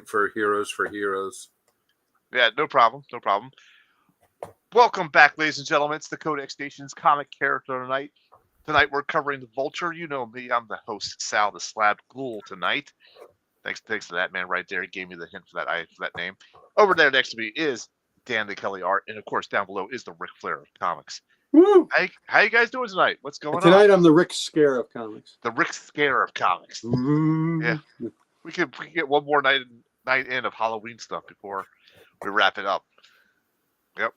for Heroes. Yeah, no problem. No problem. Welcome back, ladies and gentlemen. It's the Codex Station's comic character tonight. Tonight we're covering the Vulture. You know me. I'm the host, Sal the Slab Ghoul tonight. Thanks to that man right there. He gave me the hint for that name. Over there next to me is Dan the Kelly Art, and of course down below is the Ric Flair of comics. Woo! How you guys doing tonight? What's going on? Tonight I'm the Rick Scare of comics. The Rick Scare of comics. Ooh. Yeah, we can get one more night in of Halloween stuff before we wrap it up. Yep.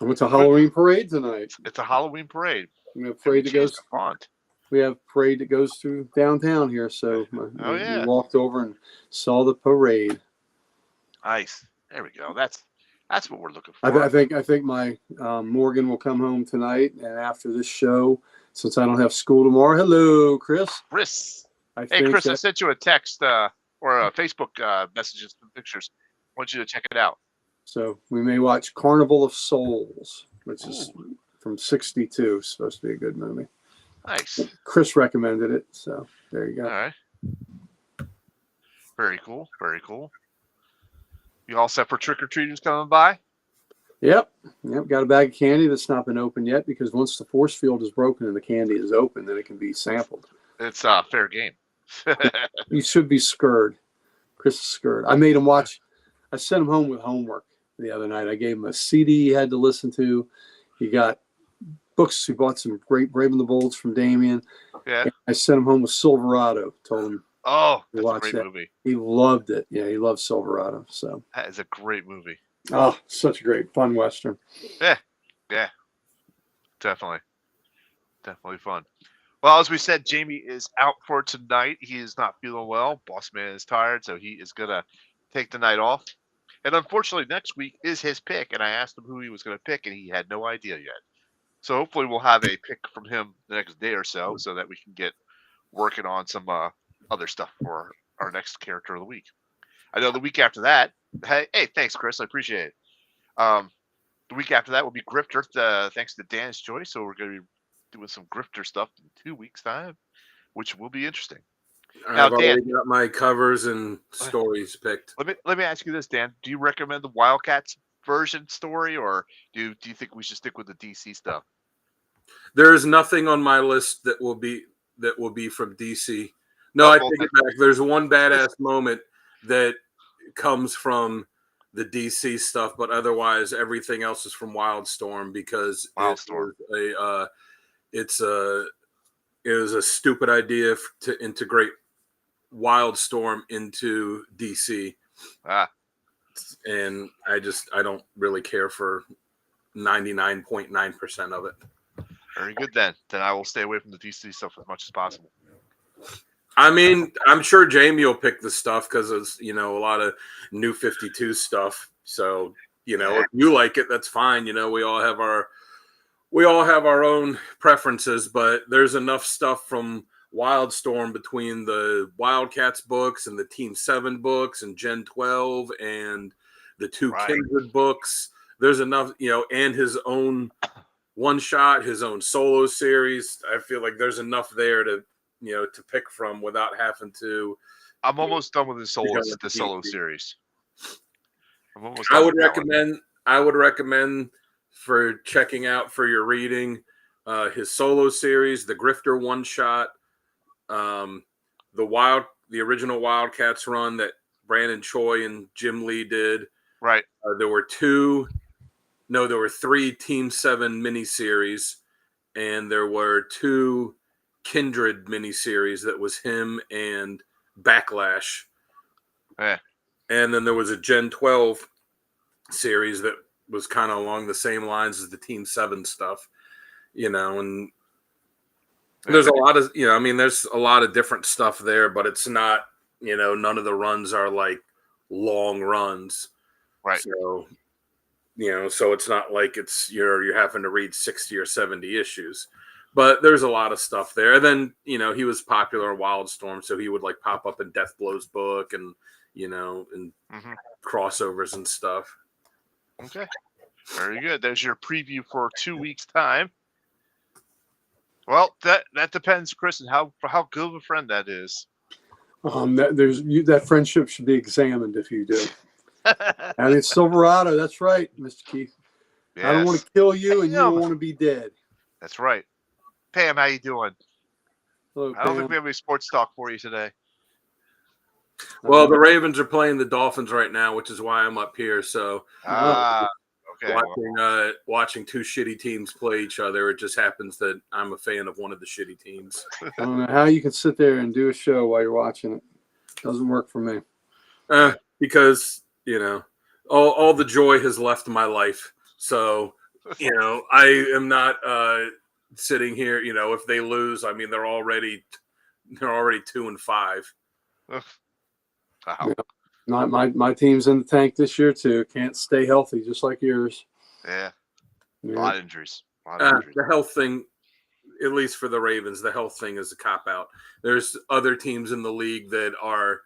And it's a Halloween parade tonight. It's a Halloween parade. We have parade that goes. Font. We have parade that goes through downtown here, so we walked over and saw the parade. Nice. There we go. That's what we're looking for. I think my Morgan will come home tonight, and after this show, since I don't have school tomorrow. Hello, Chris. Chris. Hey, Chris, I sent you a text or a Facebook messages and pictures. I want you to check it out. So we may watch Carnival of Souls, which is from '62. Supposed to be a good movie. Nice. Chris recommended it, so there you go. All right. Very cool. Very cool. You all set for trick or treaters coming by? Yep. Got a bag of candy that's not been opened yet because once the force field is broken and the candy is open, then it can be sampled. It's fair game. You should be scared. Chris is scared. I made him watch. I sent him home with homework the other night. I gave him a CD he had to listen to. He got books. He bought some great Brave and the Bolds from Damien. Yeah. And I sent him home with Silverado. Told him. Oh, that's a great movie. He loved it. Yeah, he loved Silverado. So that is a great movie. Oh, such a great fun Western. Yeah. Definitely fun. Well, as we said, Jamie is out for tonight. He is not feeling well. Boss man is tired, so he is gonna take the night off. And unfortunately, next week is his pick. And I asked him who he was gonna pick, and he had no idea yet. So hopefully, we'll have a pick from him the next day or so that we can get working on some other stuff for our next character of the week. I know the week after that. Hey, thanks, Chris. I appreciate it. The week after that will be Grifter, thanks to Dan's choice. So we're going to be doing some Grifter stuff in 2 weeks' time, which will be interesting. I've already got my covers and stories picked. Let me ask you this, Dan. Do you recommend the Wildcats version story, or do you think we should stick with the DC stuff? There is nothing on my list that will be from DC. No, I take it back. There's one badass moment that comes from the DC stuff, but otherwise everything else is from Wildstorm because it was a stupid idea to integrate Wildstorm into DC. And I don't really care for 99.9% of it. Very good then. Then I will stay away from the DC stuff as much as possible. I mean, I'm sure Jamie will pick the stuff because it's, a lot of new 52 stuff. So, if you like it, that's fine. We all have our own preferences, but there's enough stuff from Wildstorm between the Wildcats books and the Team 7 books and Gen 12 and the two Kindred books. There's enough, and his own one shot, his own solo series. I feel like there's enough there to pick from without having to. I'm almost done with the solo series. I would recommend for checking out for your reading his solo series, the Grifter one shot, the original Wildcats run that Brandon Choi and Jim Lee did. Right. There were 3 Team 7 miniseries, and there were 2 Kindred miniseries that was him and Backlash. Yeah. And then there was a Gen 12 series that was kind of along the same lines as the Team 7 stuff, and there's a lot of, there's a lot of different stuff there, but it's not, none of the runs are like long runs. Right. So, so it's not like you're having to read 60 or 70 issues. But there's a lot of stuff there. And then, he was popular in Wildstorm, so he would like pop up in Deathblow's book and, and crossovers and stuff. Okay. Very good. There's your preview for 2 weeks' time. Well, that depends, Chris, and how good of a friend that is. That friendship should be examined if you do. And it's Silverado. That's right, Mr. Keith. Yes. I don't want to kill you, and you Pam. don't want to be dead. That's right. Pam, how you doing? Hello, I don't think Pam. we have any sports talk for you today. Well, the Ravens are playing the Dolphins right now, which is why I'm up here. So Okay. watching two shitty teams play each other. It just happens that I'm a fan of one of the shitty teams. I don't know how you can sit there and do a show while you're watching it. Doesn't work for me. Because, all the joy has left my life. So, I am not sitting here, if they lose, I mean, they're already 2-5. Wow. Yeah. Not my team's in the tank this year too. Can't stay healthy, just like yours. Yeah. Yeah. A lot of injuries. The health thing, at least for the Ravens, the health thing is a cop out. There's other teams in the league that are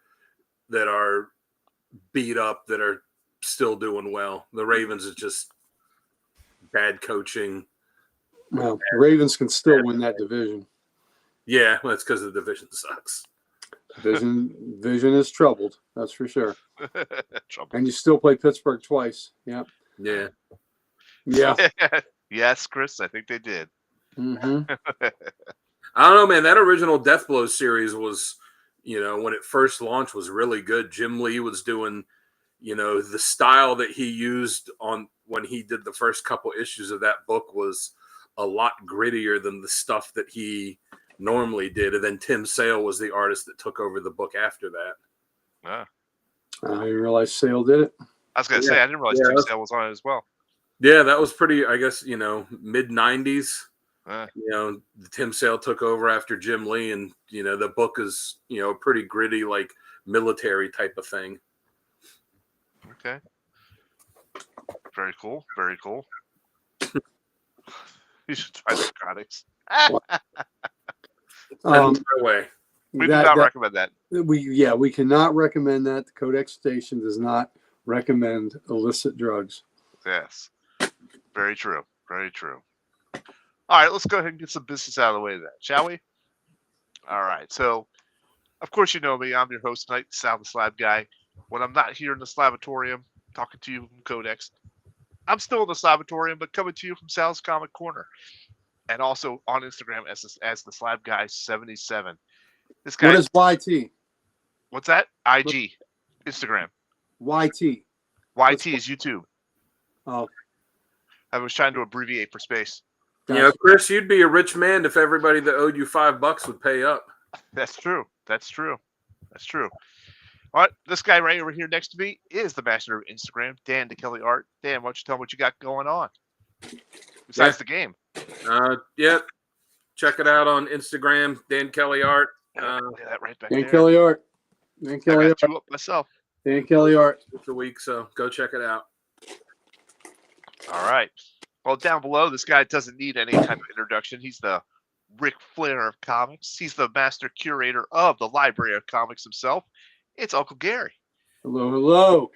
beat up that are still doing well. The Ravens is just bad coaching. Well, the Ravens can still win that division. Yeah, well, that's because the division sucks. Division is troubled. That's for sure. Trouble. And you still play Pittsburgh twice. Yeah. Yeah. Yeah. Yes, Chris, I think they did. Mm-hmm. I don't know, man. That original Death Blow series was, when it first launched, was really good. Jim Lee was doing, the style that he used on when he did the first couple issues of that book was a lot grittier than the stuff that he normally did. And then Tim Sale was the artist that took over the book after that. Ah. I didn't realize Sale did it. I was going to say, I didn't realize Tim Sale was on it as well. Yeah, that was pretty, I guess, mid-90s. Ah. Tim Sale took over after Jim Lee, and, the book is, pretty gritty, like military type of thing. Okay. Very cool. Very cool. You should try narcotics. Way. We do not recommend that. We cannot recommend that. The Codex Station does not recommend illicit drugs. Yes. Very true. Very true. All right, let's go ahead and get some business out of the way then, shall we? All right. So, of course, you know me. I'm your host tonight, Sal the Slab Guy. When I'm not here in the Slavatorium talking to you from Codex, I'm still in the Slavatorium, but coming to you from Sal's Comic Corner. And also on Instagram as the Slab Guy 77. This guy. What is YT? What's that? IG. Instagram. YT. YT is YouTube. Oh. I was trying to abbreviate for space. Gotcha. Chris, you'd be a rich man if everybody that owed you $5 would pay up. That's true. That's true. That's true. All right, this guy right over here next to me is the master of Instagram, Dan DeKelly Art. Dan, why don't you tell me what you got going on besides the game? Yep. Check it out on Instagram, Dan Kelly Art. That right back Dan there. Kelly Art. Dan I Kelly got Art. two up myself. Dan Kelly Art. It's a week, so go check it out. All right. Well, down below, this guy doesn't need any kind of introduction. He's the Ric Flair of comics. He's the master curator of the Library of Comics himself. It's Uncle Gary. Hello, hello.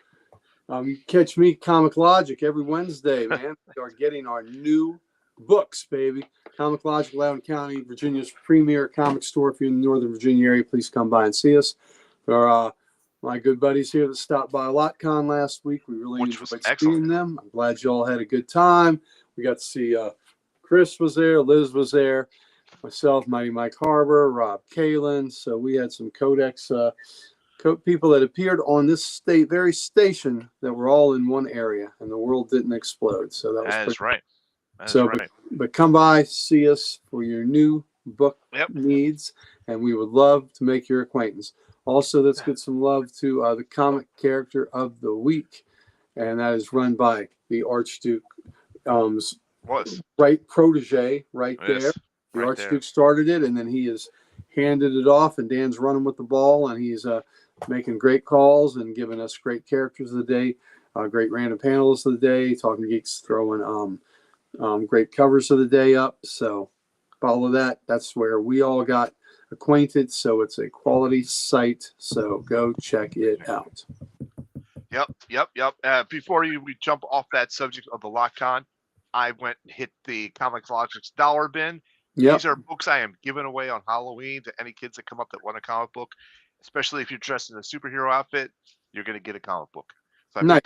You catch me Comic Logic every Wednesday, man. We are getting our new books, baby. Comic Logic, Loudoun County, Virginia's premier comic store. If you're in the Northern Virginia area, please come by and see us. For my good buddies here that stopped by LotCon last week, we really enjoyed seeing them. I'm glad you all had a good time. We got to see Chris was there, Liz was there, myself, Mighty Mike Harbor, Rob Kalin. So we had some Codex people that appeared on this very station that were all in one area, and the world didn't explode. So that was right. But come by, see us for your new book needs, and we would love to make your acquaintance. Also, let's get some love to the comic character of the week, and that is run by the Archduke, right protege right there. The Archduke started it, and then he has handed it off, and Dan's running with the ball, and he's making great calls and giving us great characters of the day, great random panels of the day, Talking Geeks throwing great covers of the day up. So follow that. That's where we all got acquainted. So it's a quality site. So go check it out. Yep. Before we jump off that subject of the LotCon, I went and hit the Comic Logic's dollar bin. These are books I am giving away on Halloween to any kids that come up that want a comic book. especially if you're dressed in a superhero outfit, you're going to get a comic book. So Nice.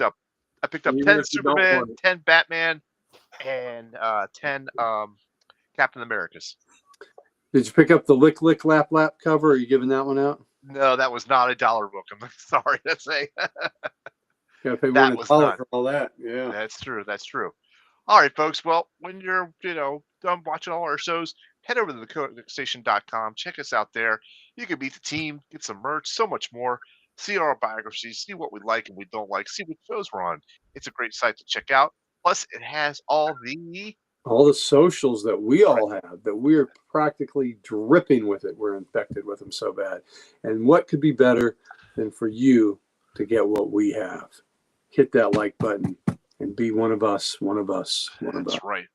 I picked up Even 10 if you don't Superman, want it. 10 Batman, and 10 Captain Americas. Did you pick up the Lick Lick Lap Lap cover? Are you giving that one out? No, that was not a dollar book. I'm sorry to say. Gotta pay more That than was $1 not. for all that. Yeah. That's true. That's true. All right, folks. Well, when you're, done watching all our shows, head over to thecodexstation.com. Check us out there. You can meet the team, get some merch, so much more. See our biographies, see what we like and we don't like, see what shows we're on. It's a great site to check out. Plus, it has all the socials that we all have, that we're practically dripping with it. We're infected with them so bad. And what could be better than for you to get what we have? Hit that like button and be one of us, one of us, one of us. That's right.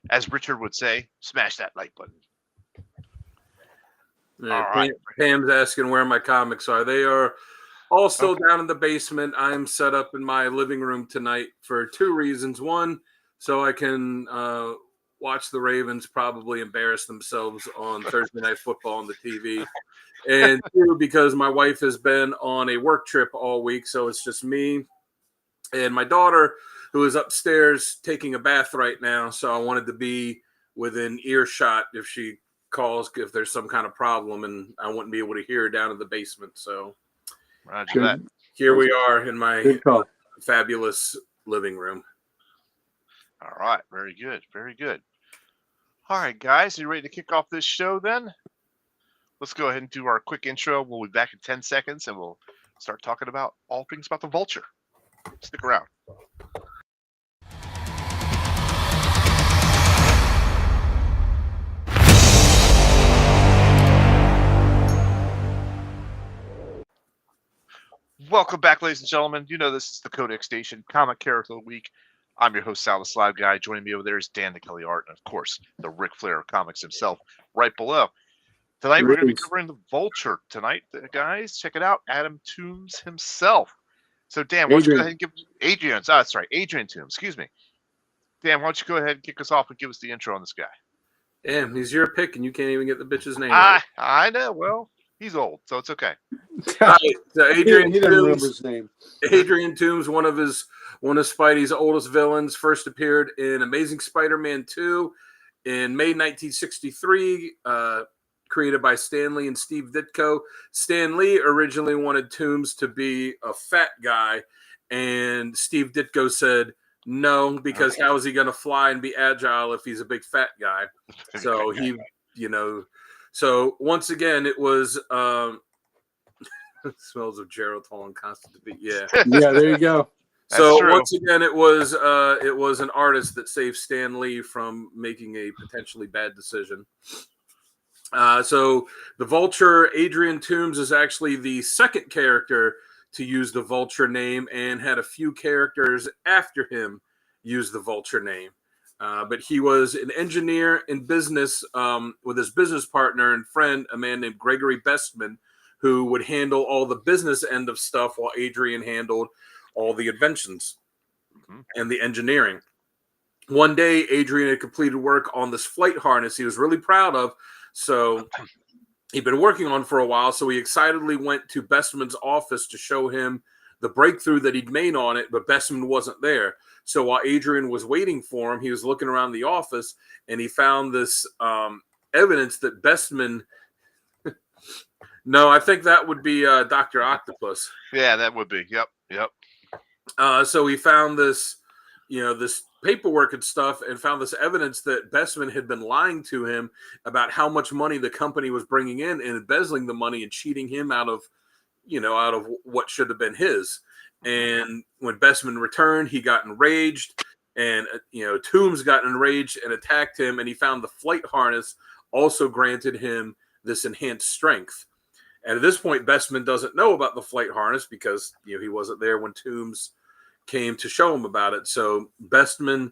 As Richard would say, smash that like button. Yeah, All right. Pam's asking where my comics are. They are all still down in the basement. I'm set up in my living room tonight for 2 reasons. One, so I can watch the Ravens probably embarrass themselves on Thursday Night Football on the TV. And 2, because my wife has been on a work trip all week, so it's just me and my daughter, who is upstairs taking a bath right now. So I wanted to be within earshot if she calls, if there's some kind of problem, and I wouldn't be able to hear her down in the basement. So Roger that. here we are in my Good call. fabulous living room. All right. Very good. Very good. All right, guys. Are you ready to kick off this show then? Let's go ahead and do our quick intro. We'll be back in 10 seconds and we'll start talking about all things about the Vulture. Stick around. Welcome back, ladies and gentlemen. You know this is the Codex Station, Comic Character of the Week. I'm your host, Sal the Slab Guy. Joining me over there is Dan the Kelly Art, and of course, the Ric Flair of comics himself, right below. Tonight, we're going to be covering the Vulture tonight, guys. Check it out. Adrian Toomes himself. So, Dan, why don't you go ahead and give Adrian Toomes, excuse me. Dan, why don't you go ahead and kick us off and give us the intro on this guy? Damn, he's your pick, and you can't even get the bitch's name right. I know. Well, he's old, so it's okay. Right, so Adrian he doesn't remember Toomes, his name. Adrian Toomes, one of Spidey's oldest villains, first appeared in Amazing Spider-Man 2 in May 1963, created by Stan Lee and Steve Ditko. Stan Lee originally wanted Toomes to be a fat guy, and Steve Ditko said no, because how is he going to fly and be agile if he's a big fat guy? So so once again, it was smells of Geritol and constant defeat. Yeah. Yeah, there you go. So once again, it was an artist that saved Stan Lee from making a potentially bad decision. So the Vulture, Adrian Toomes, is actually the second character to use the Vulture name, and had a few characters after him use the Vulture name. But he was an engineer in business with his business partner and friend, a man named Gregory Bestman, who would handle all the business end of stuff while Adrian handled all the inventions and the engineering. One day, Adrian had completed work on this flight harness he was really proud of. So he'd been working on for a while. So he excitedly went to Bestman's office to show him the breakthrough that he'd made on it, but Bestman wasn't there. So while Adrian was waiting for him, he was looking around the office, and he found this evidence that Bestman... No, I think that would be Dr. Octopus. Yeah, that would be. Yep. So he found this, this paperwork and stuff, and found this evidence that Bestman had been lying to him about how much money the company was bringing in, and embezzling the money and cheating him out of what should have been his. And when Bestman returned, he got enraged, and Toomes got enraged and attacked him, and he found the flight harness also granted him this enhanced strength. And at this point, Bestman doesn't know about the flight harness because he wasn't there when Toomes came to show him about it. So Bestman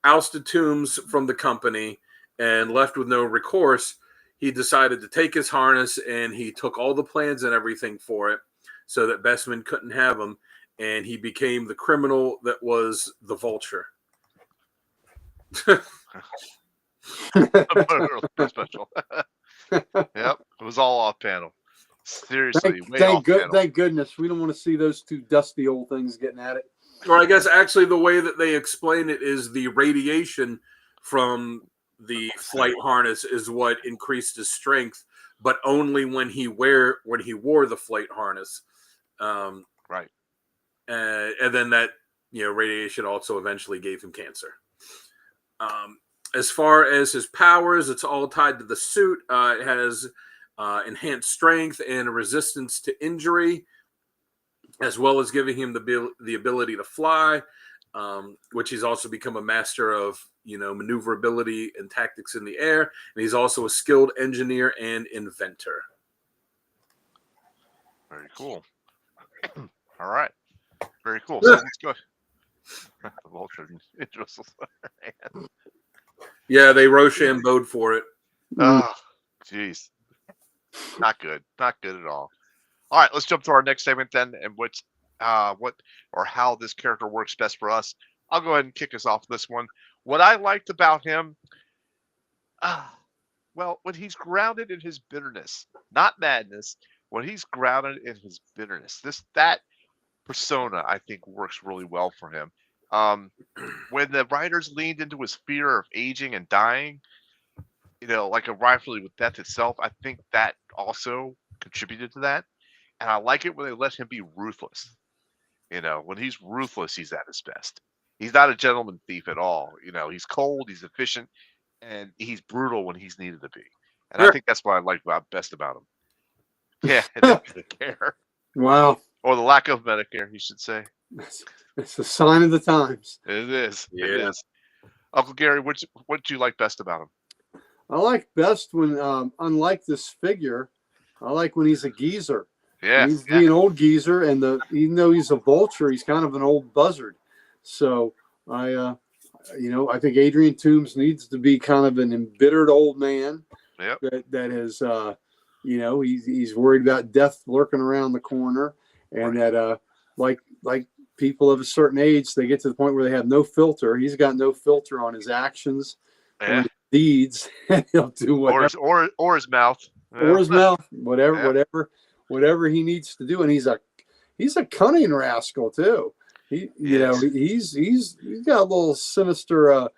ousted Toomes from the company, and left with no recourse, he decided to take his harness, and he took all the plans and everything for it so that Bestman couldn't have them, and he became the criminal that was the Vulture. Special. Yep, it was all off panel. Seriously, way off channel. Thank goodness. We don't want to see those two dusty old things getting at it. Or I guess actually the way that they explain it is the radiation from the flight harness is what increased his strength, but only when he wore the flight harness. Right. And then that, radiation also eventually gave him cancer. As far as his powers, it's all tied to the suit. It has enhanced strength and resistance to injury, as well as giving him the ability to fly, which he's also become a master of, maneuverability and tactics in the air. And he's also a skilled engineer and inventor. Very cool. All right. Very cool. So let's go. The Vulture. Yeah, they Rochambeau'd for it. Oh, jeez. Not good. Not good at all. All right, let's jump to our next segment then, and what or how this character works best for us. I'll go ahead and kick us off this one. What I liked about him, well, when he's grounded in his bitterness, not madness, when he's grounded in his bitterness, that persona I think works really well for him. When the writers leaned into his fear of aging and dying, like a rivalry with death itself, I think that also contributed to that. And I like it when they let him be ruthless. When he's ruthless, he's at his best. He's not a gentleman thief at all. He's cold, he's efficient, and he's brutal when he's needed to be. And I think that's what I like best about him. Yeah, and Medicare. Wow. Or the lack of Medicare, you should say. It's a sign of the times. It is. Yeah. It is. Uncle Gary, what do you like best about him? I like best when, unlike this figure, I like when he's a geezer. Yeah, he's an old geezer, and even though he's a vulture, he's kind of an old buzzard. So I think Adrian Toomes needs to be kind of an embittered old man. Yep. That has, he's worried about death lurking around the corner, and that like people of a certain age, they get to the point where they have no filter. He's got no filter on his actions, on his deeds, and he'll do whatever. Or his mouth. Or his mouth, whatever he needs to do, and he's a cunning rascal too. He's got a little sinister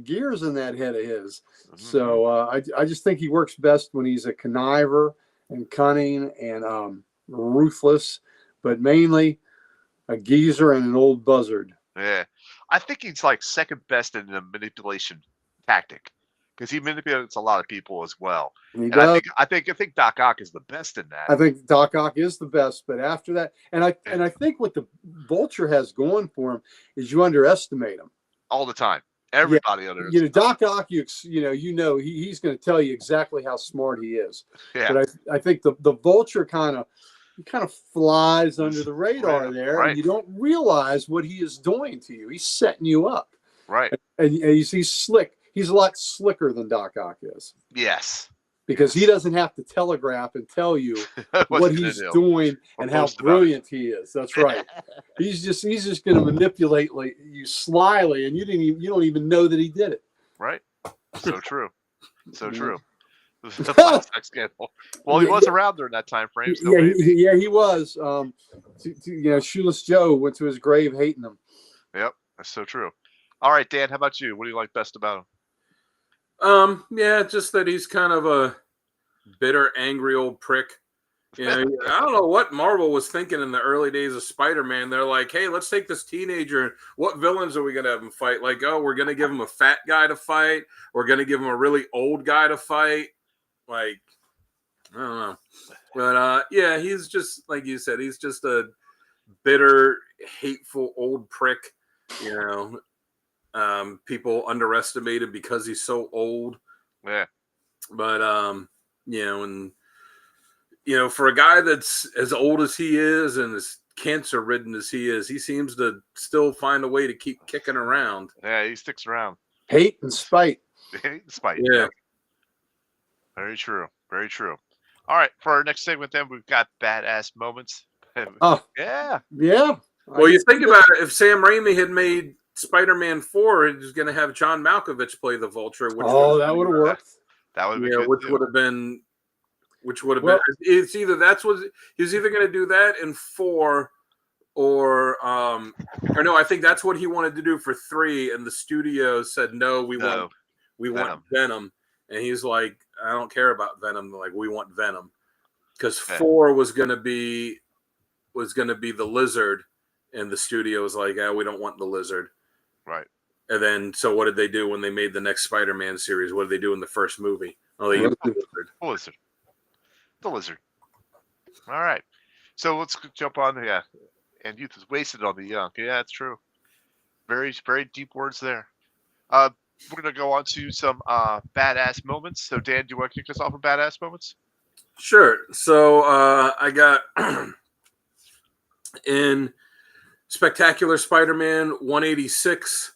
gears in that head of his. Mm-hmm. So I just think he works best when he's a conniver and cunning and ruthless, but mainly a geezer and an old buzzard. Yeah, I think he's like second best in the manipulation tactic, because he manipulates a lot of people as well. And I think Doc Ock is the best in that. I think Doc Ock is the best, but after that, and I think what the Vulture has going for him is you underestimate him all the time. Everybody underestimates. Doc Ock, he's going to tell you exactly how smart he is. Yeah. But I think the Vulture kind of flies under the radar there, right. And you don't realize what he is doing to you. He's setting you up, right? And he's slick. He's a lot slicker than Doc Ock is. Yes. Because he doesn't have to telegraph and tell you what he's doing and how brilliant he is. That's right. He's just going to manipulate you slyly, and you don't even know that he did it. Right. So true. So true. The plastic scandal. Well, he was around during that time frame. So he was. Shoeless Joe went to his grave hating him. Yep, that's so true. All right, Dan, how about you? What do you like best about him? Just that he's kind of a bitter, angry old prick. I don't know what Marvel was thinking in the early days of Spider-Man. They're like, hey, let's take this teenager. What villains are we going to have him fight? Like, oh, we're going to give him a fat guy to fight. We're going to give him a really old guy to fight. Like, I don't know. But, he's just, like you said, he's just a bitter, hateful old prick, people underestimate him because he's so old. Yeah. But, for a guy that's as old as he is and as cancer ridden as he is, he seems to still find a way to keep kicking around. Yeah, he sticks around. Hate and spite. Hate and spite. Yeah. Very true. Very true. All right. For our next segment, then, we've got badass moments. Oh. Yeah. Yeah. Well, you think about it. If Sam Raimi had made Spider-Man 4, he was going to have John Malkovich play the Vulture. Which that would have worked. That would have been good, which would have been which would have Well- been. It's either he was either going to do that in 4, or no, I think that's what he wanted to do for 3, and the studio said no, we want Venom, and he's like, I don't care about Venom. Like, we want Venom, because 4 was going to be the Lizard, and the studio was like, we don't want the Lizard. Right. And then, so what did they do when they made the next Spider-Man series? What did they do in the first movie? Oh, they used the Lizard. The Lizard. All right. So let's jump on. Yeah. And youth is wasted on the young. Yeah, it's true. Very, very deep words there. We're going to go on to some badass moments. So, Dan, do you want to kick us off with badass moments? Sure. So I got in Spectacular Spider-Man 186,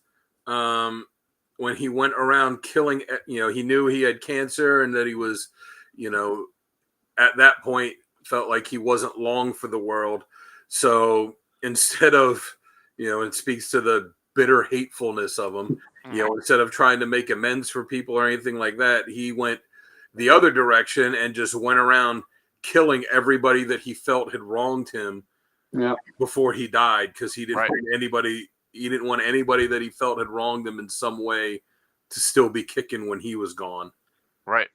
when he went around killing, he knew he had cancer and that he was, at that point felt like he wasn't long for the world. So instead of, it speaks to the bitter hatefulness of him, instead of trying to make amends for people or anything like that, he went the other direction and just went around killing everybody that he felt had wronged him before he died, because he didn't want anybody that he felt had wronged him in some way to still be kicking when he was gone. Right.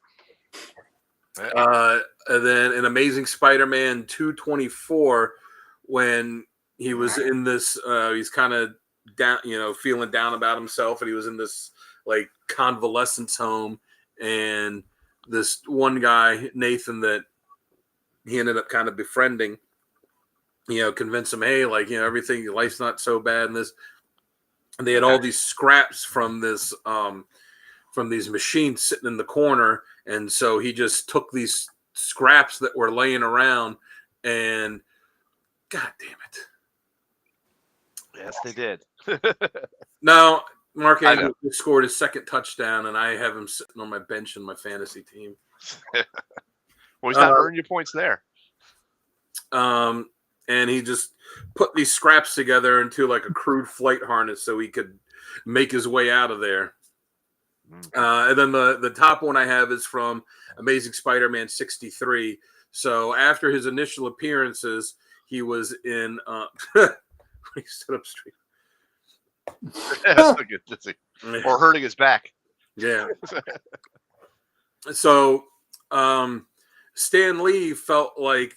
And then in Amazing Spider-Man 224, when he was in this, he's kind of down, feeling down about himself, and he was in this like convalescence home, and this one guy, Nathan, that he ended up kind of befriending, convince him, hey, like, everything, your life's not so bad. And they had all these scraps from this, from these machines sitting in the corner. And so he just took these scraps that were laying around, and God damn it. Yes, they did. Now, Mark Andrews scored his second touchdown, and I have him sitting on my bench in my fantasy team. Well, he's not earning your points there. And he just put these scraps together into like a crude flight harness so he could make his way out of there. And then the top one I have is from Amazing Spider-Man 63. So after his initial appearances, he was in he stood up straight. That's good to see. Or hurting his back. Yeah. So Stan Lee felt like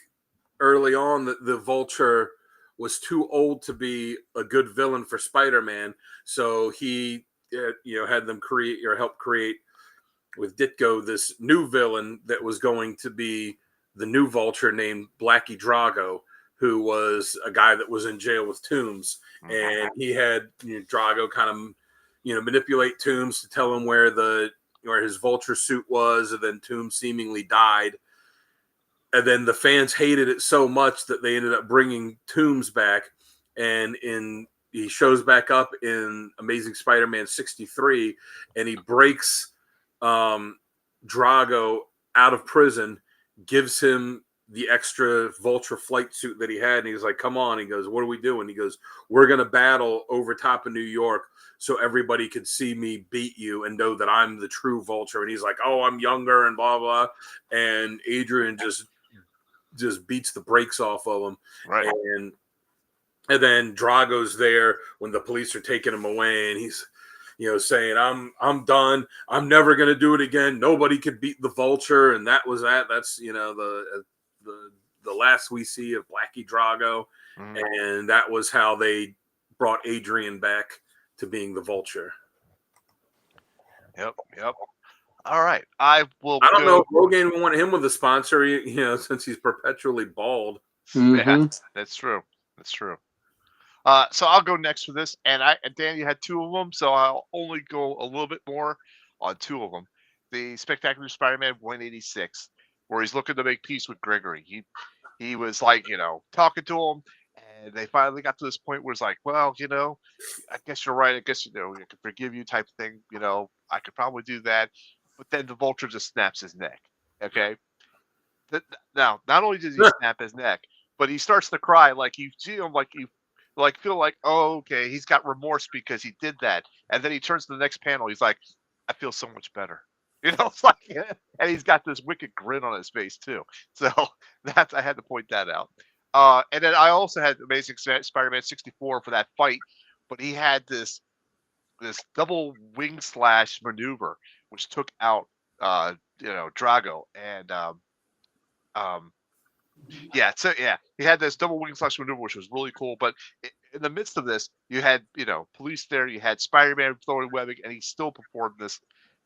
early on that the Vulture was too old to be a good villain for Spider-Man. So he had them help create with Ditko this new villain that was going to be the new Vulture named Blackie Drago, who was a guy that was in jail with Toomes. And he had Drago kind of manipulate Toomes to tell him where his Vulture suit was, and then Toomes seemingly died. And then the fans hated it so much that they ended up bringing Toomes back, and he shows back up in Amazing Spider-Man 63, and he breaks Drago out of prison, gives him the extra Vulture flight suit that he had, and he's like, come on. He goes, what are we doing? He goes, we're going to battle over top of New York so everybody could see me beat you and know that I'm the true Vulture. And he's like, oh, I'm younger and blah, blah. And Adrian just beats the brakes off of him. Right. And then Drago's there when the police are taking him away, and he's saying, I'm done. I'm never gonna do it again. Nobody could beat the Vulture. And that was that. That's the last we see of Blackie Drago. And that was how they brought Adrian back to being the Vulture. Yep. All right. I don't know if Rogaine would want him with a sponsor, since he's perpetually bald. Yeah, that's true. So I'll go next for this. And Dan, you had 2 of them, so I'll only go a little bit more on 2 of them. The Spectacular Spider-Man 186, where he's looking to make peace with Gregory. He was like, talking to him, and they finally got to this point where it's like, well, I guess you're right. I guess, I can forgive you type of thing. I could probably do that. But then the Vulture just snaps his neck. Okay. Now, not only does he snap his neck, but he starts to cry. Like, you see him, like, you feel like, oh, okay, he's got remorse because he did that. And then he turns to the next panel. He's like, I feel so much better. You know, it's like, and he's got this wicked grin on his face too. So that's I had to point that out. And then I also had Amazing Spider-Man 64 for that fight, but he had this double wing slash maneuver which took out Drago and um yeah, so yeah, he had this double wing slash maneuver, which was really cool. But in the midst of this, you had police there, you had Spider-Man throwing webbing, and he still performed this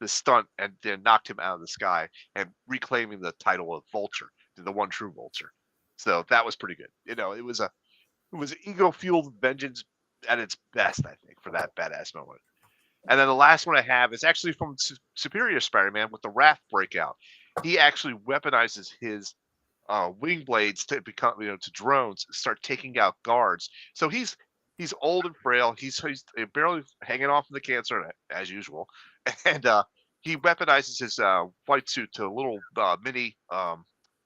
stunt and then knocked him out of the sky and reclaiming the title of Vulture, the one true Vulture. So that was pretty good. It was an ego fueled vengeance at its best, I think, for that badass moment. And then the last one I have is actually from Superior Spider-Man with the Raft breakout. He actually weaponizes his wing blades to become to drones, start taking out guards. So he's old and frail. He's barely hanging off from the cancer as usual, and he weaponizes his flight suit to little mini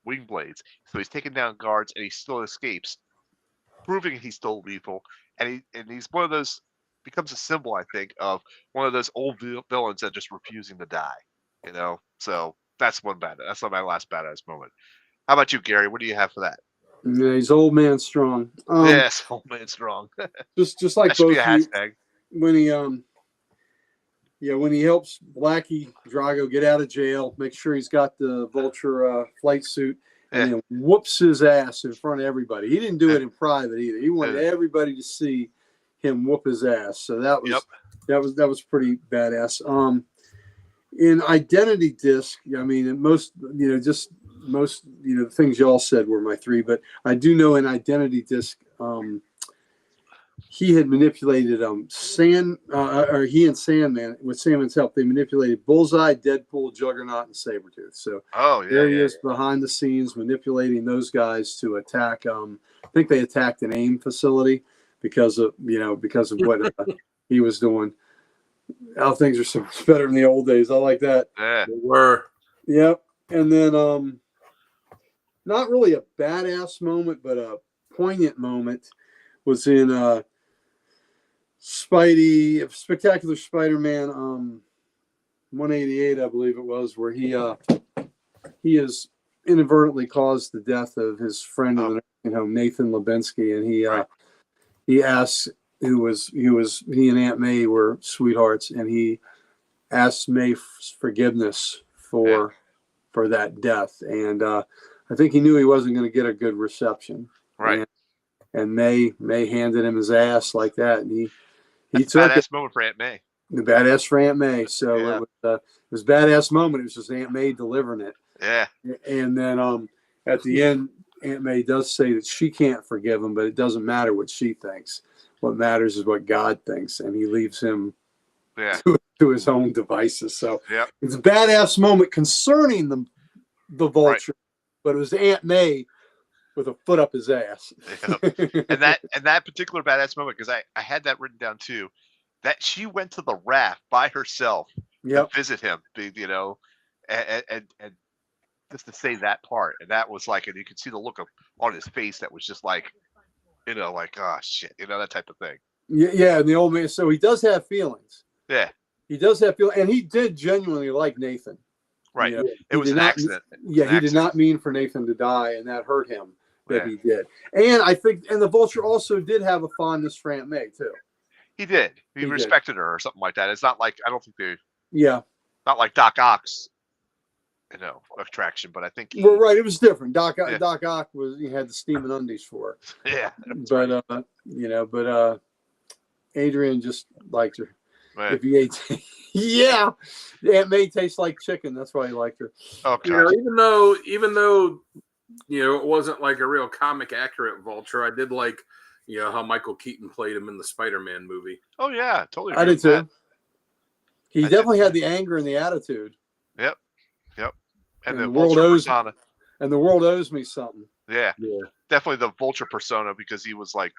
wing blades. So he's taking down guards and he still escapes, proving he's still lethal. And he's one of those, becomes a symbol, I think, of one of those old villains that just refusing to die. So that's that's my last badass moment. How about you, Gary? What do you have for that? Yeah, he's old man strong. Yes, old man strong. just like That should both be a hashtag. when he when he helps Blackie Drago get out of jail, make sure he's got the Vulture flight suit, and then whoops his ass in front of everybody. He didn't do it in private either. He wanted everybody to see him whoop his ass. So that was pretty badass. In Identity Disc, I mean, most the things y'all said were my three, but I do know in Identity Disc, he had manipulated he and Sandman, with Sandman's help, they manipulated Bullseye, Deadpool, Juggernaut, and Sabretooth. So there he is behind the scenes manipulating those guys to attack. I think they attacked an AIM facility because of what he was doing. How things are so much better in the old days. I like that. Yeah. They were. Yep. And then not really a badass moment, but a poignant moment was in Spectacular Spider-Man 188, I believe it was, where he has inadvertently caused the death of his friend in the nursing home, Nathan Lubinsky, and he asks he and Aunt May were sweethearts, and he asked May's forgiveness for that death, and I think he knew he wasn't going to get a good reception, right? And May handed him his ass like that, and he took badass moment for Aunt May. The badass for Aunt May. So it was a badass moment. It was just Aunt May delivering it. Yeah. And then at the end, Aunt May does say that she can't forgive him, but it doesn't matter what she thinks. What matters is what God thinks, and he leaves him to his own devices. So it's a badass moment concerning the Vulture, but it was Aunt May with a foot up his ass. and that particular badass moment, because I had that written down too, that she went to the raft by herself to visit him, and just to say that part, and that was like, and you could see the look on his face that was just like, like, oh shit, that type of thing. Yeah, and the old man. So he does have feelings. Yeah, he does have feelings, and he did genuinely like Nathan. Right. It was an accident. He did not mean for Nathan to die, and that hurt him that he did. And I think, and the Vulture also did have a fondness for Aunt May too. He did. He respected her or something like that. It's not like, I don't think they. Yeah. Not like Doc Ock's, attraction, but I think. Well, right. It was different. Doc Ock he had the steaming undies for her. Yeah. But Adrian just liked her. Right. If he ate, Aunt May tastes like chicken. That's why he liked her. Okay. Even though it wasn't like a real comic accurate Vulture, I did like how Michael Keaton played him in the Spider-Man movie. Oh yeah, totally. I did too. He definitely had the anger and the attitude. Yep. And the world Vulture owes persona. And the world owes me something. Yeah. Definitely the Vulture persona, because he was like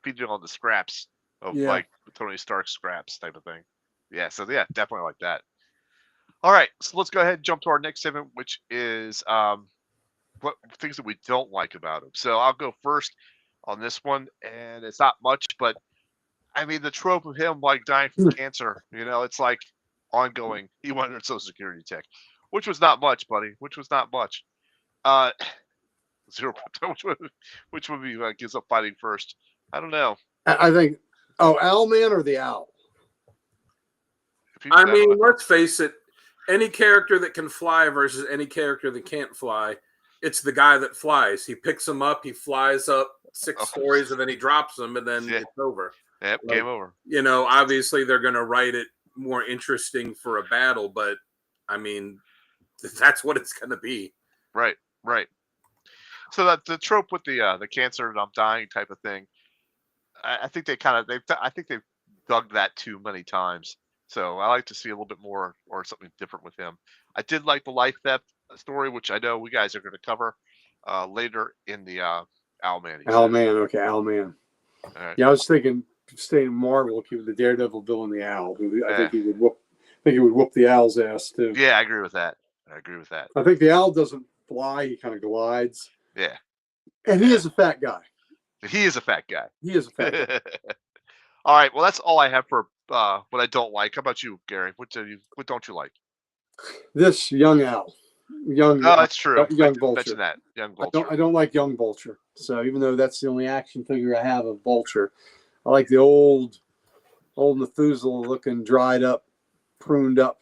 feeding on the scraps of like Tony Stark's scraps type of thing. Yeah. So definitely like that. All right, so let's go ahead and jump to our next segment, which is what things that we don't like about him. So I'll go first on this one, and it's not much, but I mean the trope of him like dying from cancer. It's like ongoing. He wanted Social Security check, which was not much, buddy. Which was not much. 0. Which movie gives up fighting first? I don't know. I think. Oh, Owlman or the Owl? I mean, let's face it. Any character that can fly versus any character that can't fly, it's the guy that flies. He picks them up, he flies up 6 stories, and then he drops them, and then it's over. Yep, game over. You know, obviously they're going to write it more interesting for a battle, but I mean, that's what it's going to be. Right. So that the trope with the cancer and I'm dying type of thing, I think they've dug that too many times. So I like to see a little bit more or something different with him. I did like the life theft story, which I know we guys are going to cover later in the Owlman. Owlman, okay, Owlman. All right. Yeah, I was thinking staying Marvel, keep the Daredevil villain, the Owl. I think he would whoop the Owl's ass too. Yeah, I agree with that. I think the Owl doesn't fly; he kind of glides. Yeah, and he is a fat guy. He is a fat guy. All right, well, that's all I have for what I don't like. How about you, Gary? What don't you like? This young Owl. That's true. Young Vulture. Mention that. Young Vulture. I don't like young Vulture. So even though that's the only action figure I have of Vulture, I like the old Methuselah looking, dried up, pruned up.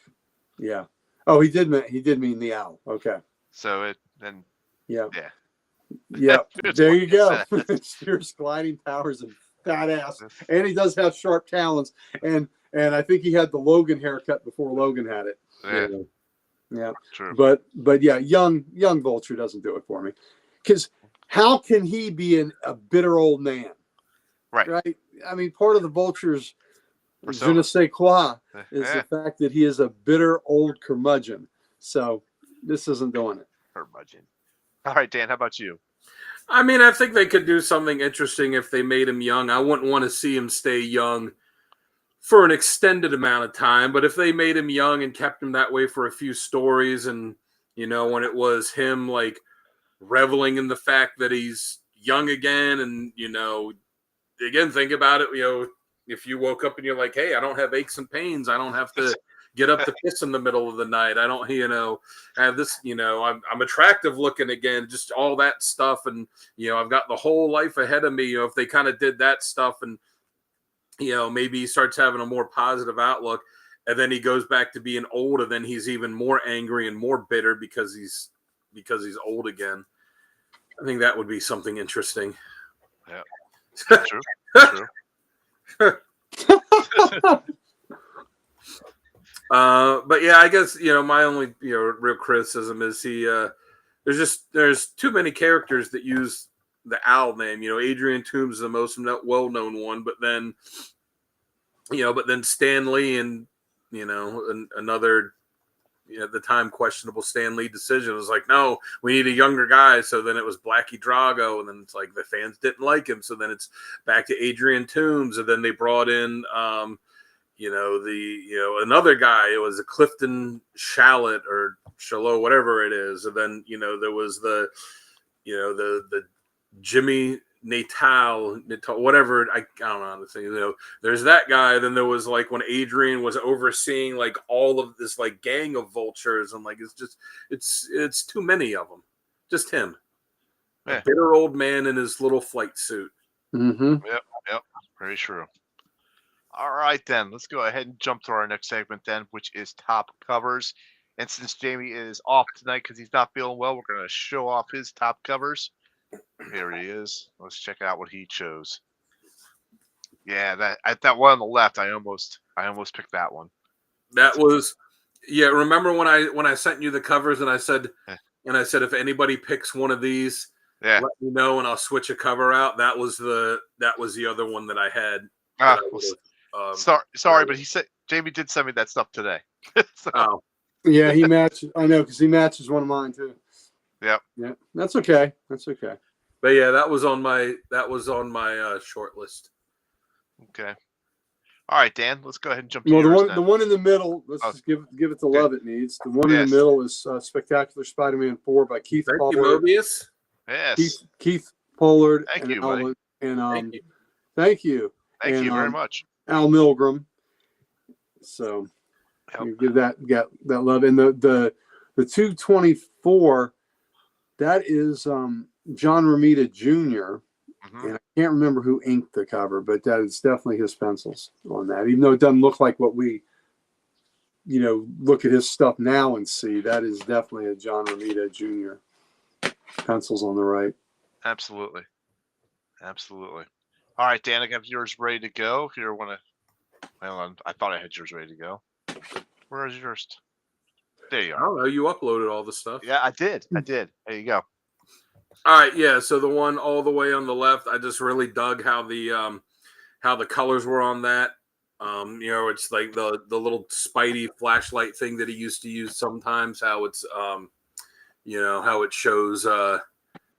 Yeah. Oh, he did mean the Owl. Okay. So it then. Yeah. Yeah. Yeah. There you go. Fierce gliding powers and fat ass, and he does have sharp talons, and I think he had the Logan haircut before Logan had it. Yeah. True. But yeah, young Vulture doesn't do it for me, because how can he be a bitter old man? Right. I mean, part of the Vulture's je ne sais quoi is the fact that he is a bitter old curmudgeon. So this isn't doing it. Curmudgeon. All right, Dan, how about you? I mean, I think they could do something interesting if they made him young. I wouldn't want to see him stay young for an extended amount of time, but if they made him young and kept him that way for a few stories, and, you know, when it was him, like, reveling in the fact that he's young again, and, you know, again, think about it, you know, if you woke up and you're like, hey, I don't have aches and pains, I don't have to get up to piss in the middle of the night, I don't, you know, have this, you know, I'm attractive looking again, just all that stuff, and, you know, I've got the whole life ahead of me. You know, if they kind of did that stuff, and, you know, maybe he starts having a more positive outlook, and then he goes back to being old, and then he's even more angry and more bitter because he's old again. I think that would be something interesting. Yeah. True. But yeah, I guess, you know, my only, you know, real criticism is there's too many characters that use the Owl name. You know, Adrian Toomes is the most well-known one, but then Stan Lee and, you know, another, you know, at the time questionable Stan Lee decision was like, no, we need a younger guy. So then it was Blackie Drago, and then it's like the fans didn't like him, so then it's back to Adrian Toomes, and then they brought in another guy. It was a Clifton Shallot or Shalot, whatever it is. And then, you know, there was the Jimmy Natal, whatever. I don't know the thing. You know, there's that guy. Then there was like when Adrian was overseeing like all of this like gang of vultures, and like it's too many of them. Just him, a bitter old man in his little flight suit. Mm-hmm. Yep, very true. All right, then. Let's go ahead and jump to our next segment then, which is top covers. And since Jamie is off tonight because he's not feeling well, we're going to show off his top covers. Here he is. Let's check out what he chose. Yeah, that one on the left, I almost picked that one. Remember when I sent you the covers and I said if anybody picks one of these, let me know and I'll switch a cover out. That was the other one that I had. Sorry, but Jamie did send me that stuff today. Oh. Yeah, he matches. I know, because he matches one of mine too. Yep. Yeah, that's okay. But yeah, that was on my short list. Okay. All right, Dan. Let's go ahead and jump to the one in the middle. Let's just give it the love it needs. The one in the middle is Spectacular Spider-Man 4 by Keith Pollard. Mobius. Yes. Keith Pollard. Thank you, buddy. Thank you. Thank you very much. Al Milgram. So, You give that love. And the 224, that is John Romita Jr. Mm-hmm. And I can't remember who inked the cover, but that is definitely his pencils on that. Even though it doesn't look like what we, look at his stuff now and see, that is definitely a John Romita Jr. pencils on the right. Absolutely. All right, Dan, I have yours ready to go. If you want to, hang on, I thought I had yours ready to go. Where is yours? There you I are. don't know. You uploaded all the stuff. Yeah, I did. There you go. All right, yeah. So the one all the way on the left, I just really dug how the colors were on that. It's like the little Spidey flashlight thing that he used to use sometimes. How it's how it shows.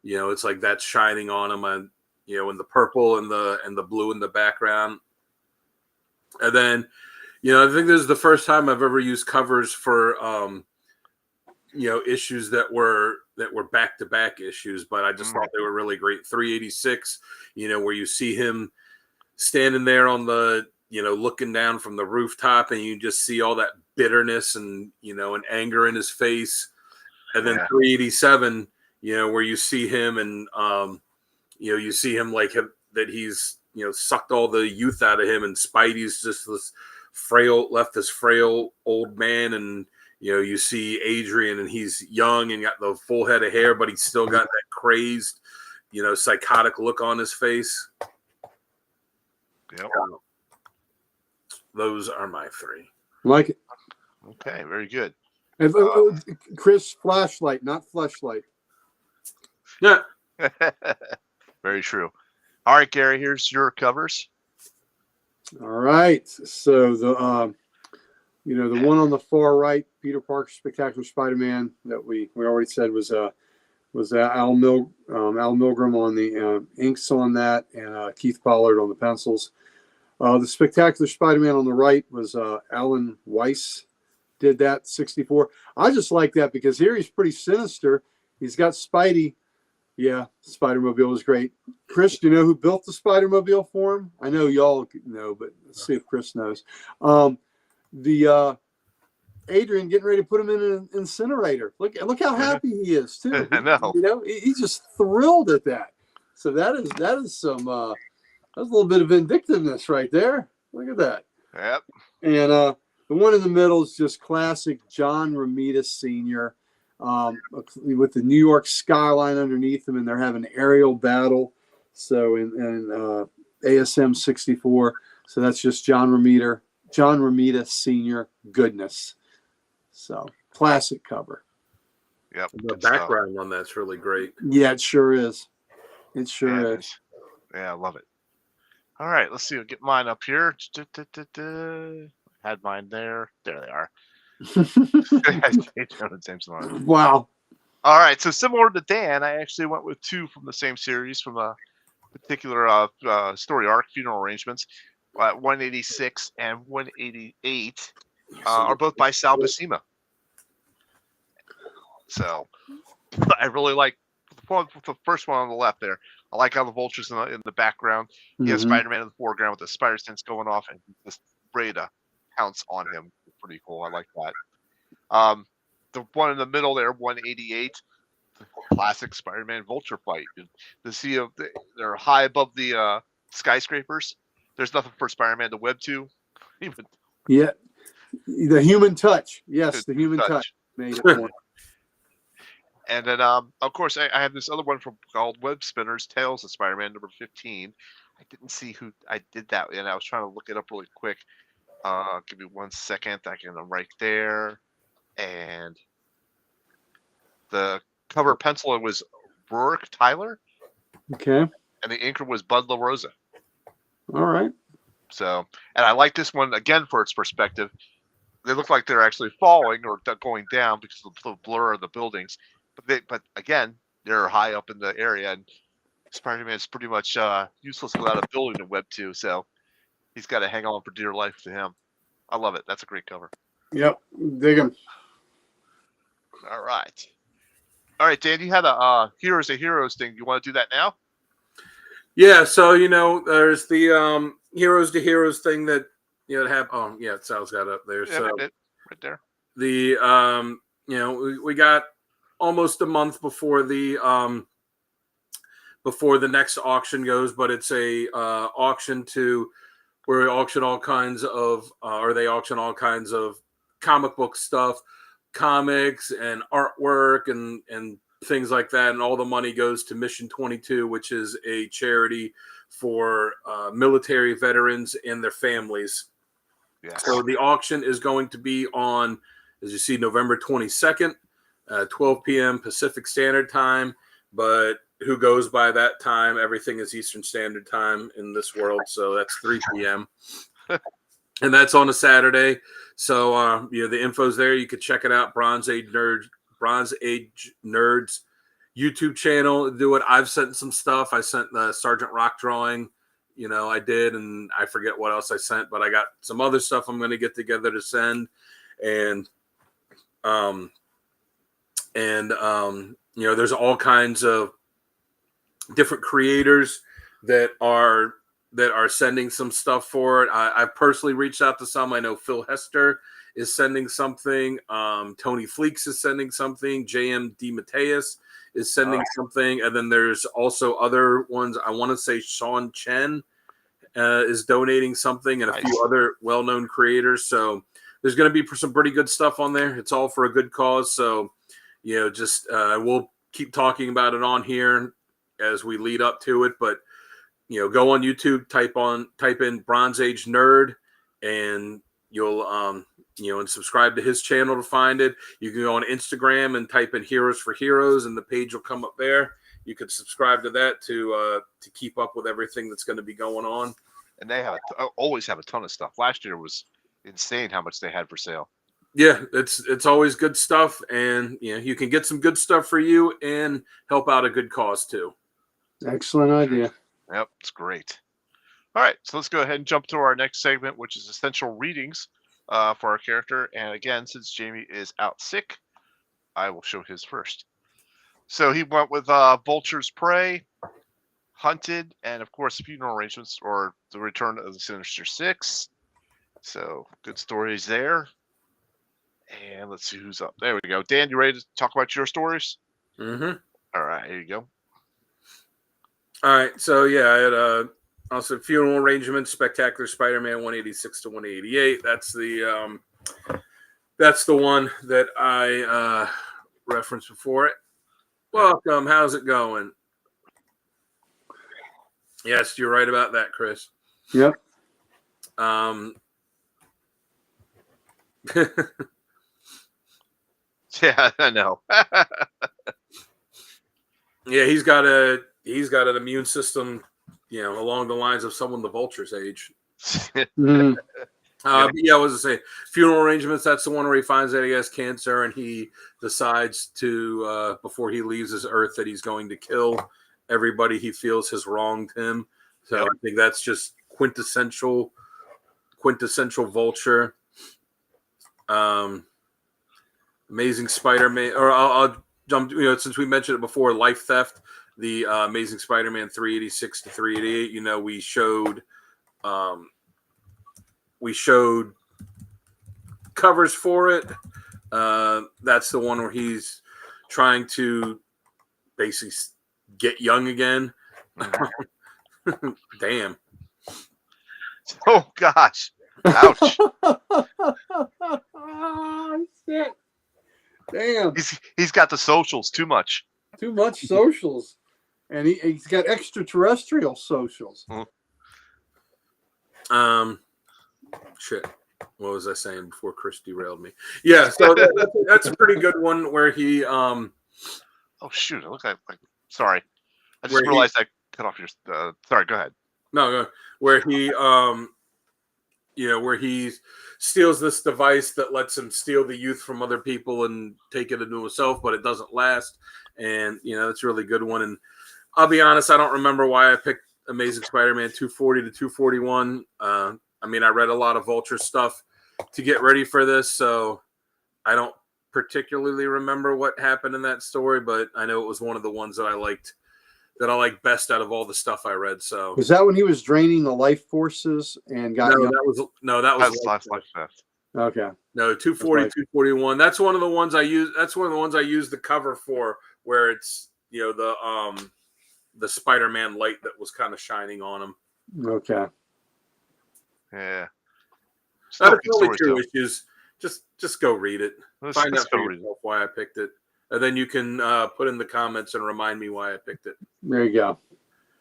It's like that's shining on him, and in the purple and the blue in the background. And then, I think this is the first time I've ever used covers for issues that were back-to-back issues, but I just thought they were really great. 386, where you see him standing there on the, looking down from the rooftop, and you just see all that bitterness and, and anger in his face. And then 387, where you see him and, you see him like that he's, sucked all the youth out of him, and Spidey's just this frail old man, and you see Adrian, and he's young and got the full head of hair, but he's still got that crazed, psychotic look on his face. Yep. Those are my three. Like it. Okay, very good. And, Chris, flashlight, not fleshlight. Yeah. Very true. All right, Gary, here's your covers. All right. So the one on the far right, Peter Parker Spectacular Spider-Man, that we already said was Al Milgrom on the inks on that, and Keith Pollard on the pencils. The Spectacular Spider-Man on the right was Alan Weiss did that, 64. I just like that because here he's pretty sinister. He's got Spidey. Yeah, Spider-Mobile was great. Chris, do you know who built the Spider-Mobile for him? I know y'all know, but let's see if Chris knows. Adrian getting ready to put him in an incinerator. Look how happy he is too. I know. He's just thrilled at that. So that is some that's a little bit of vindictiveness right there. Look at that. Yep. And the one in the middle is just classic John Romita Sr. With the New York skyline underneath them, and they're having an aerial battle. So in ASM 64. So that's just John Romita Sr. goodness. So classic cover. Yep. The background on that's really great. Yeah, it sure is. It sure is. Yeah, I love it. All right, let's see. I'll get mine up here. Had mine there. There they are. Wow. All right, so similar to Dan, I actually went with two from the same series from a particular story arc, Funeral Arrangements. 186 and 188 are both by Sal Buscema. So I really like the first one on the left there. I like how the Vulture's in the background. You have Spider-Man in the foreground with the spider sense going off, and just ready to pounce on him. Pretty cool. I like that. The one in the middle there, 188, classic Spider-Man Vulture fight. To see they're high above the skyscrapers. There's nothing for Spider-Man to web to. Yeah, the human touch. Yes, the human touch made it for. And then, of course, I have this other one called Web Spinners, Tales of Spider-Man, number 15. I didn't see who I did that, and I was trying to look it up really quick. Give me 1 second. I can right there. And the cover penciler was Rourke Tyler. Okay. And the inker was Bud LaRosa. All right. So, and I like this one, again, for its perspective. They look like they're actually falling or going down because of the blur of the buildings. But again, they're high up in the area, and Spider-Man's pretty much useless without a building to web to, so he's got to hang on for dear life to him. I love it. That's a great cover. Yep, dig him. All right, Dan, you had a Heroes to Heroes thing. You want to do that now? Yeah, so there's the Heroes to Heroes thing that have. Oh yeah, Sal's got up there. So right there. We got almost a month before the next auction goes, but it's a auction where they auction all kinds of comic book stuff, comics and artwork and things like that, and all the money goes to Mission 22, which is a charity for military veterans and their families. Yes. So the auction is going to be on, as you see, November 22nd, 12 p.m. Pacific Standard Time. But who goes by that time? Everything is Eastern Standard Time in this world, so that's 3 p.m. And that's on a Saturday. So the info's there. You could check it out. Bronze Age Nerds YouTube channel. Do it. I've sent some stuff. I sent the Sergeant Rock drawing. I did, and I forget what else I sent, but I got some other stuff I'm going to get together to send. And there's all kinds of different creators that are sending some stuff for it. I've personally reached out to some. I know Phil Hester is sending something. Tony Fleeks is sending something. JM DeMatteis is sending something. And then there's also other ones. I want to say Sean Chen is donating something, and a few other well-known creators. So there's going to be some pretty good stuff on there. It's all for a good cause. So, we'll keep talking about it on here as we lead up to it. But, go on YouTube, type in Bronze Age Nerd, and you'll, and subscribe to his channel to find it. You can go on Instagram and type in Heroes for Heroes, and the page will come up there. You could subscribe to that to keep up with everything that's going to be going on. And they always have a ton of stuff. Last year was insane how much they had for sale. Yeah, it's always good stuff, and you can get some good stuff for you and help out a good cause too. Excellent idea. Yep, it's great. All right, so let's go ahead and jump to our next segment, which is essential readings for our character. And again, since Jamie is out sick, I will show his first. So he went with Vulture's Prey, Hunted, and of course Funeral Arrangements, or The Return of the Sinister Six. So good stories there. And let's see who's up. There we go. Dan, you ready to talk about your stories? Mm-hmm. All right, here you go. All right. So I had also Funeral Arrangements, Spectacular Spider-Man 186 to 188. That's the one that I referenced before it. Welcome. How's it going? Yes, you're right about that, Chris. Yep. Yeah, I know. Yeah, he's got an immune system, along the lines of someone the Vulture's age. Mm-hmm. But I was to say, Funeral Arrangements. That's the one where he finds that he has cancer, and he decides to, before he leaves his Earth, that he's going to kill everybody he feels has wronged him. So I think that's just quintessential Vulture. Amazing Spider-Man, or I'll jump. Since we mentioned it before, Life Theft, the Amazing Spider-Man 386 to 388. We showed covers for it. That's the one where he's trying to basically get young again. Damn. Oh gosh. Ouch. Oh, shit. Damn. He's got the socials too much. Too much socials. And he's got extraterrestrial socials. Shit. What was I saying before Chris derailed me? Yeah, so that's a pretty good one where he Oh shoot, it looks like sorry. I just realized I cut off your sorry, go ahead. No, where he where he steals this device that lets him steal the youth from other people and take it into himself, but it doesn't last. And that's a really good one. And I'll be honest, I don't remember why I picked Amazing Spider-Man 240 to 241. I read a lot of Vulture stuff to get ready for this, so I don't particularly remember what happened in that story, but I know it was one of the ones that I liked best out of all the stuff I read. So was that when he was draining the life forces and got that was Life Theft. Okay. No, 240, 241. That's one of the ones I use. That's one of the ones I use the cover for, where it's the Spider-Man light that was kind of shining on him. Okay. Yeah. There's only 2 issues. Just go read it. Find out for yourself why I picked it, and then you can put in the comments and remind me why I picked it. There you go.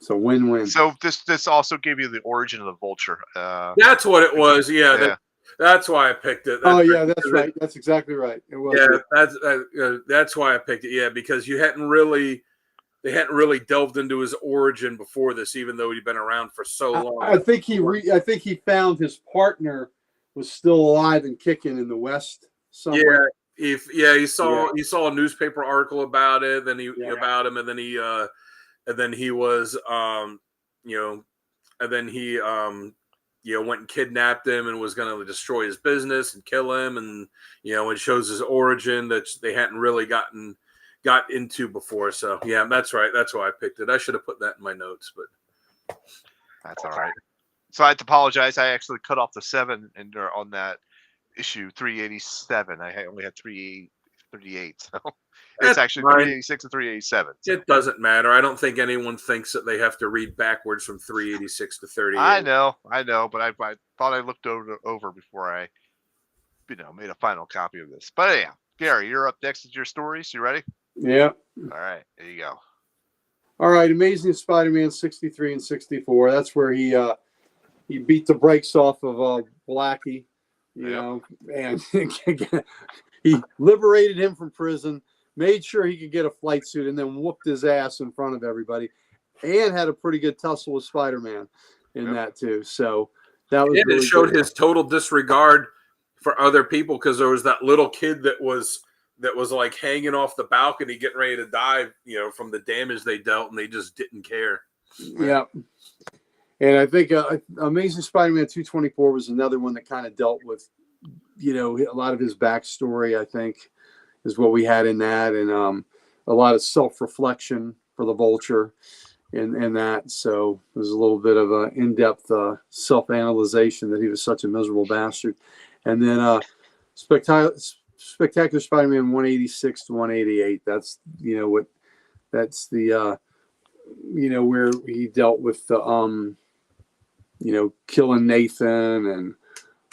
So win-win. So this also gave you the origin of the Vulture. That's what it was. Yeah. That's why I picked it. That's right. That's exactly right. It was. Yeah, that's why I picked it. Yeah, because they hadn't really delved into his origin before this, even though he'd been around for so long. I think he found his partner was still alive and kicking in the West somewhere. Yeah, he saw a newspaper article about it, about him, and then he was went and kidnapped him and was going to destroy his business and kill him, and it shows his origin that they hadn't really got into before. So yeah, that's right. That's why I picked it. I should have put that in my notes, but that's all right. So I have to apologize. I actually cut off the 7 on that issue 387. I only had 338. So it's actually 386 and 387. So. It doesn't matter. I don't think anyone thinks that they have to read backwards from 386 to 38. I know, but I thought I looked over before I, made a final copy of this. But yeah, Gary, you're up next with your stories. You ready? Yeah. All right, there you go. All right, Amazing Spider-Man 63 and 64. That's where he beat the brakes off of Blackie, and he liberated him from prison, made sure he could get a flight suit, and then whooped his ass in front of everybody, and had a pretty good tussle with Spider-Man in that too. So that was really it showed his total disregard for other people, because there was that little kid that was like hanging off the balcony getting ready to die, from the damage they dealt, and they just didn't care. Yeah. And I think Amazing Spider-Man 224 was another one that kind of dealt with, a lot of his backstory, I think, is what we had in that. And a lot of self-reflection for the Vulture in that. So there's a little bit of an in-depth self-analyzation that he was such a miserable bastard. And then Spectacular Spider-Man 186 to 188. That's, that's the, where he dealt with the, killing Nathan and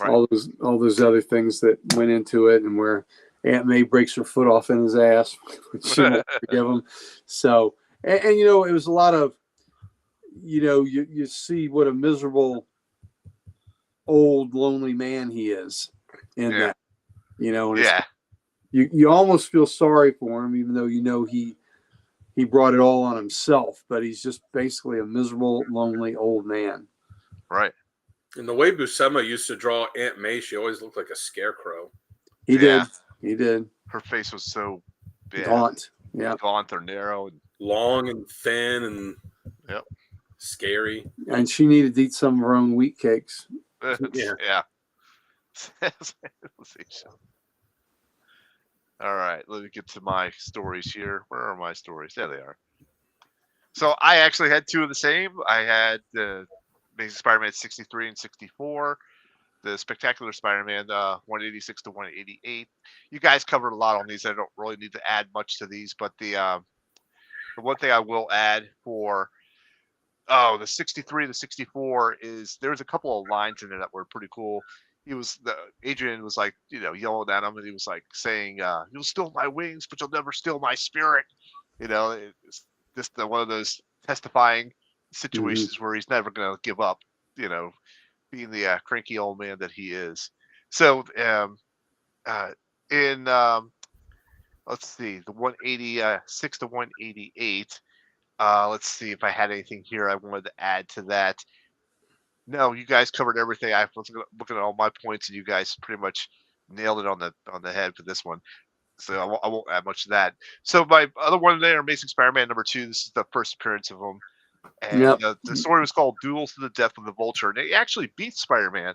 all those other things that went into it, and where Aunt May breaks her foot off in his ass, she won't forgive him. So, and it was a lot of, you see what a miserable old lonely man he is in that, and you almost feel sorry for him, even though he brought it all on himself, but he's just basically a miserable, lonely old man. Right. And the way Buscema used to draw Aunt May, she always looked like a scarecrow. He did. Her face was so gaunt. Yeah. Gaunt or narrow. And long and thin and scary. And she needed to eat some of her own wheat cakes. Yeah. All right, let me get to my stories here. Where are my stories? There they are. So I actually had 2 of the same. I had the Amazing Spider-Man 63 and 64, the Spectacular Spider-Man 186 to 188. You guys covered a lot on these. I don't really need to add much to these, but the one thing I will add for the 63 to 64 is there's a couple of lines in there that were pretty cool. Adrian was like, yelling at him, and he was like saying, "You'll steal my wings, but you'll never steal my spirit." It's just one of those testifying situations where he's never going to give up, being the cranky old man that he is. So, in let's see, the 186 to 188. Let's see if I had anything here I wanted to add to that. No, you guys covered everything. I was looking at all my points, and you guys pretty much nailed it on the head for this one. So I won't add much to that. So my other one there, Amazing Spider-Man number 2. This is the first appearance of him, and the story was called "Duels to the Death with the Vulture." And he actually beats Spider-Man,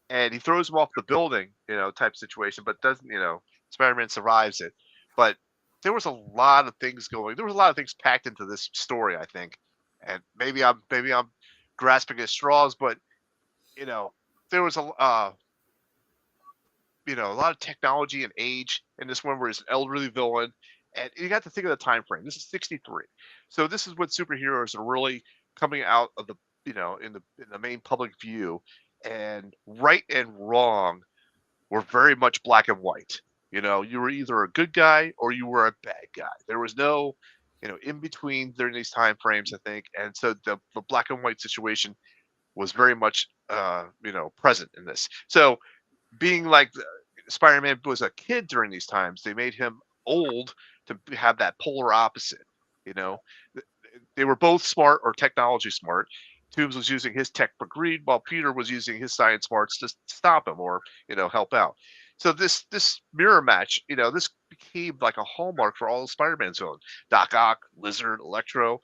and he throws him off the building, type situation. But doesn't, Spider-Man survives it. But there was a lot of things going. There was a lot of things packed into this story, I think. And maybe I'm grasping at straws, but there was a lot of technology and age in this one, where he's an elderly villain, and you got to think of the time frame. This is '63, so this is when superheroes are really coming out of the in the main public view, and right and wrong were very much black and white. You were either a good guy or you were a bad guy. There was no in between during these time frames, I think, and so the black and white situation was very much present in this. So being like Spider-Man was a kid during these times, they made him old to have that polar opposite. You know, they were both smart or technology smart. Toomes was using his tech for greed, while Peter was using his science smarts to stop him or help out. So this mirror match, this became like a hallmark for all the Spider-Man villains. Doc Ock, Lizard, Electro,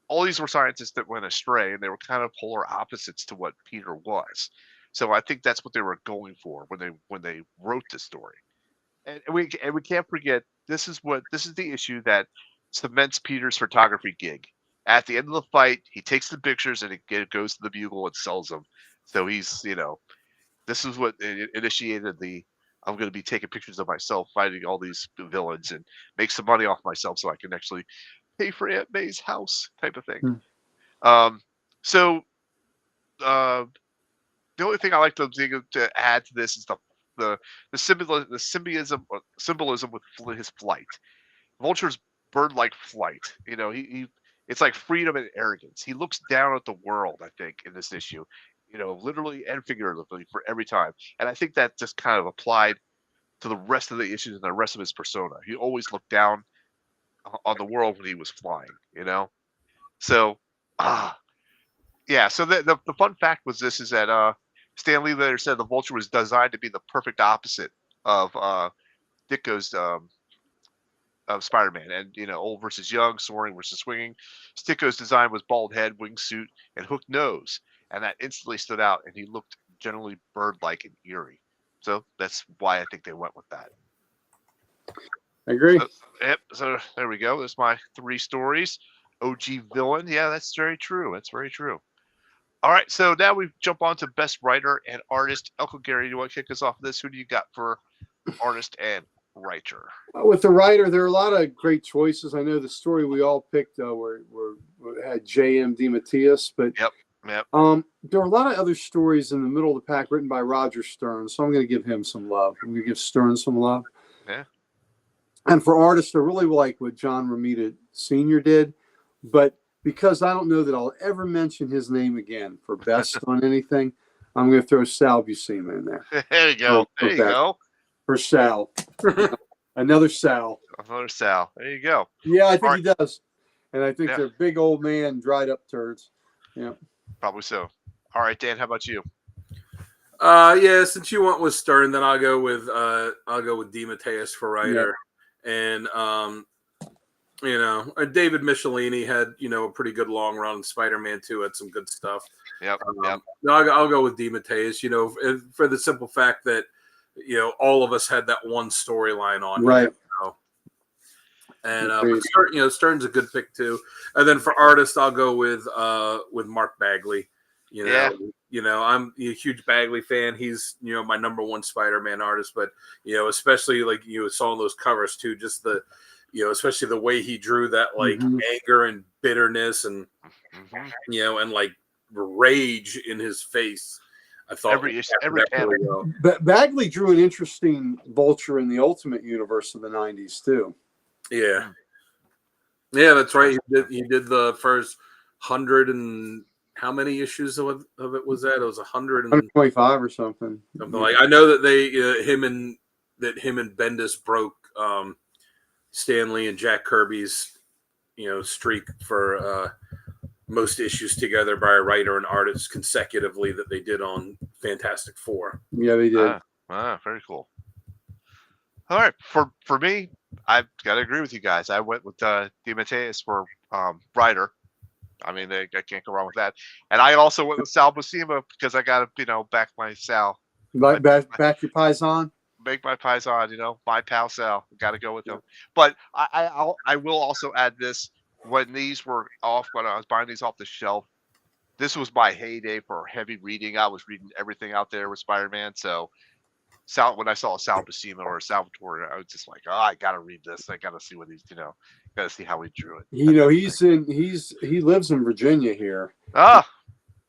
all these were scientists that went astray, and they were kind of polar opposites to what Peter was. So I think that's what they were going for when they wrote this story. And we can't forget, this is the issue that cements Peter's photography gig. At the end of the fight, he takes the pictures and it goes to the Bugle and sells them. So he's this is what initiated the I'm going to be taking pictures of myself fighting all these villains and make some money off myself so I can actually pay for Aunt May's house type of thing. So the only thing I like to add to this is the symbolism with his flight. Vulture's bird-like flight. It's like freedom and arrogance. He looks down at the world, I think, in this issue, literally and figuratively for every time. And I think that just kind of applied to the rest of the issues and the rest of his persona. He always looked down on the world when he was flying, So, yeah. So the fun fact was this is that Stan Lee later said the Vulture was designed to be the perfect opposite of Ditko's of Spider-Man, and old versus young, soaring versus swinging. Ditko's design was bald head, wingsuit, and hooked nose, and that instantly stood out. And he looked generally bird-like and eerie. So that's why I think they went with that. I agree. Yep. So there we go. There's my 3 stories. OG villain. Yeah, that's very true. That's very true. All right. So now we jump on to best writer and artist. Uncle Gary, you want to kick us off this? Who do you got for artist and writer? With the writer, there are a lot of great choices. I know the story we all picked had J.M. DeMatteis, but Yep. there are a lot of other stories in the middle of the pack written by Roger Stern, so I'm going to give him some love. I'm going to give Stern some love. Yeah. And for artists, I really like what John Romita Sr. did, but because I don't know that I'll ever mention his name again for best on anything, I'm going to throw Sal Buscema in there. There you go. There you go. For Sal. Another Sal. Another Sal. There you go. Yeah, I think he does. And I think they're big old man, dried up turds. Yeah. Probably so. All right, Dan, how about you? Yeah, since you went with Stern, then I'll go with DeMatteis for writer. And David Michelini had a pretty good long run. Spider-Man 2 had some good stuff. Yep. No, I'll go with DeMatteis. For the simple fact that all of us had that one storyline on, right? And but Stern's a good pick too. And then for artist, I'll go with Mark Bagley. I'm a huge Bagley fan. He's my number one Spider-Man artist, but especially like you saw in those covers too, just the especially the way he drew that like anger and bitterness and and like rage in his face. I thought every panel. Bagley drew an interesting Vulture in the Ultimate Universe of the '90s too. Yeah, that's right. He did the first 100 and how many issues of it was that? It was 125 or something. Something like. I know that him and Bendis broke Stan Lee and Jack Kirby's streak for most issues together by a writer and artist consecutively that they did on Fantastic Four. Yeah, they did. Very cool. All right, for me, I've got to agree with you guys. I went with DeMatteis for writer. I mean, I can't go wrong with that. And I also went with Sal Buscema because I got to back my Sal. Back your Paisan. Make my Paisan, my pal Sal. Got to go with him. But I will also add this. When these were off, when I was buying these off the shelf, this was my heyday for heavy reading. I was reading everything out there with Spider-Man. So when I saw a Sal Buscema or a Salvatore, I was just like, oh, I gotta read this. I gotta see what he's, gotta see how he drew it. He lives in Virginia here, Ah,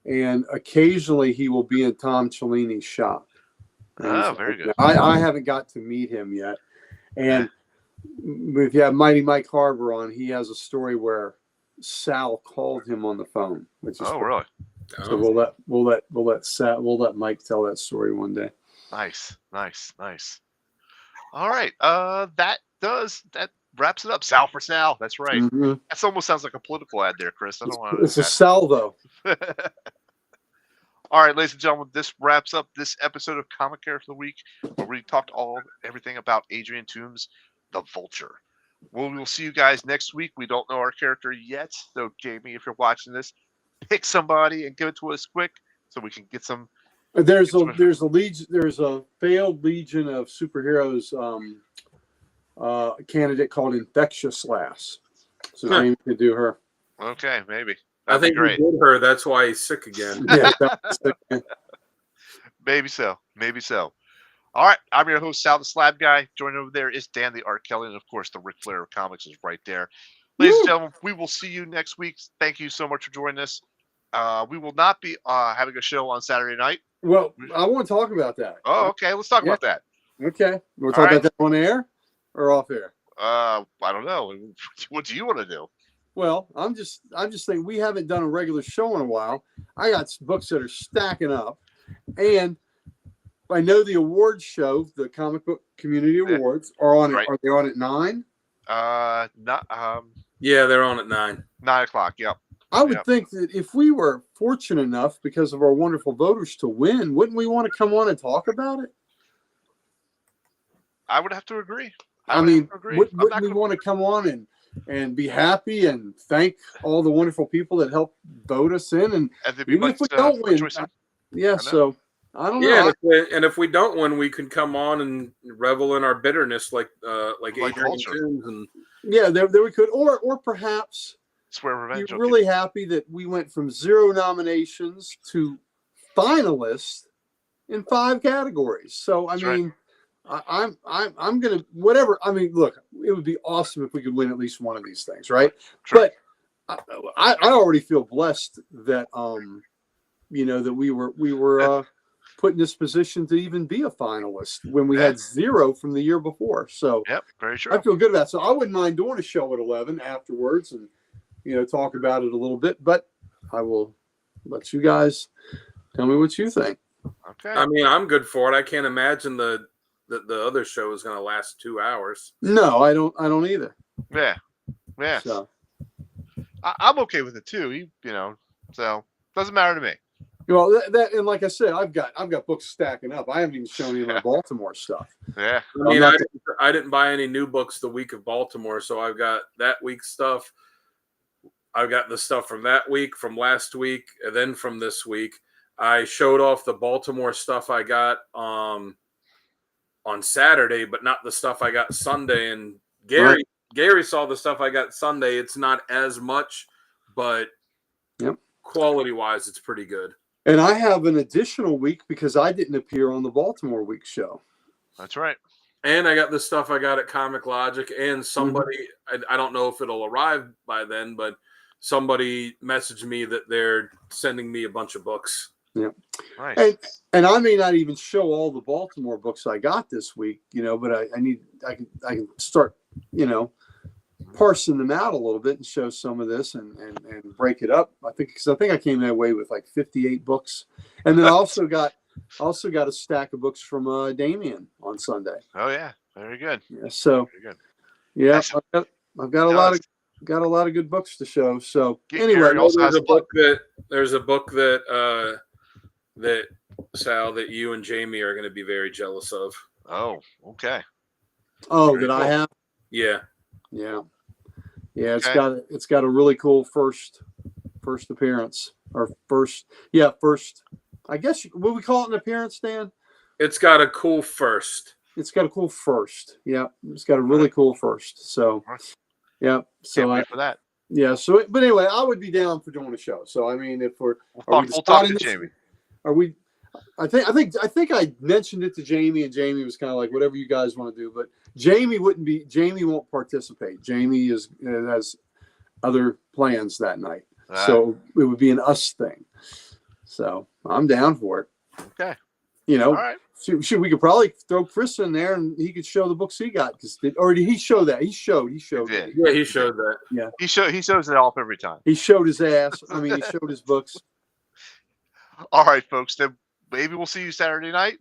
and occasionally he will be in Tom Cellini's shop. very good. I haven't got to meet him yet, and if you have Mighty Mike Harbor on, he has a story where Sal called him on the phone, which is really? So we'll let Mike tell that story one day. Nice. All right. That wraps it up. Sal for Sal. That's right. Mm-hmm. That almost sounds like a political ad there, Chris. I don't want to. It's a salvo. All right, ladies and gentlemen, this wraps up this episode of Comic Care for the Week, where we talked everything about Adrian Toomes, the Vulture. We'll see you guys next week. We don't know our character yet, so Jamie, if you're watching this, pick somebody and give it to us quick so we can get some. There's a failed Legion of Superheroes candidate called Infectious Lass. So Jamie could do her. Okay, maybe. I think we did her. That's why he's sick again. Yeah, Maybe so. All right, I'm your host, Sal the Slab Guy. Joining over there is Dan the Art Kelly, and of course, the Ric Flair of comics is right there. Ladies and gentlemen, we will see you next week. Thank you so much for joining us. We will not be having a show on Saturday night. Well, I want to talk about that. Oh, okay. Let's talk about that. Okay. We'll talk about that on air or off air? I don't know. What do you want to do? Well, I'm just thinking we haven't done a regular show in a while. I got books that are stacking up, and I know the awards show, the Comic Book Community Awards, are on. Right. Are they on at 9? Yeah, they're on at 9. 9 o'clock. Yep. I would think that if we were fortunate enough, because of our wonderful voters, to win, wouldn't we want to come on and talk about it? I would have to agree. Wouldn't we want to come on and be happy and thank all the wonderful people that helped vote us in? And even if we don't win, so I don't know. And if we don't win, we can come on and revel in our bitterness, like Adrian Toomes and there we could, or perhaps swear revenge. You're really happy that we went from 0 nominations to finalists in 5 categories. So I mean, I'm gonna whatever. I mean, look, it would be awesome if we could win at least one of these things, right? Sure. But I already feel blessed that that we were put in this position to even be a finalist when we had 0 from the year before. So very true. I feel good about that. So I wouldn't mind doing a show at 11 afterwards and talk about it a little bit. But I will let you guys tell me what you think. Okay. I mean, I'm good for it. I can't imagine the other show is going to last 2 hours. No, I don't either. Yeah. So I'm okay with it too. So doesn't matter to me. Well, that and like I said, I've got books stacking up. I haven't even shown you my Baltimore stuff. Yeah. I mean, I didn't buy any new books the week of Baltimore, so I've got that week's stuff. I've got the stuff from that week, from last week, and then from this week. I showed off the Baltimore stuff I got on Saturday, but not the stuff I got Sunday. And Gary saw the stuff I got Sunday. It's not as much, but quality-wise, it's pretty good. And I have an additional week because I didn't appear on the Baltimore week show. That's right. And I got the stuff I got at Comic Logic, and somebody, I don't know if it'll arrive by then, but somebody messaged me that they're sending me a bunch of books. Yeah. Nice. And I may not even show all the Baltimore books I got this week, but I can start, parsing them out a little bit and show some of this and break it up. I think I came away with like 58 books. And then I also got a stack of books from Damien on Sunday. Oh yeah. Very good. Yeah. So very good. Yeah, I've got a lot of good books to show. So anyway, there's a book that Sal, that you and Jamie are going to be very jealous of. Oh, okay. Oh, did I have? Yeah. It's got a really cool first appearance or first. I guess would we call it an appearance, Dan? It's got a cool first. It's got a cool first. Yeah, it's got a really cool first. So, yeah. So Can't wait for that. Yeah. So, but anyway, I would be down for doing a show. So, I mean, if we'll talk to Jamie. Are we? I think I mentioned it to Jamie, and Jamie was kind of like, whatever you guys want to do. But Jamie won't participate. Jamie has other plans that night, so it would be an us thing. So I'm down for it. Okay. All right. Should we could probably throw Chris in there and he could show the books he got, or did he show that? He showed. He did. Yeah, he showed that. Yeah. He shows it off every time. He showed his ass. I mean, he showed his books. All right, folks. Then maybe we'll see you Saturday night.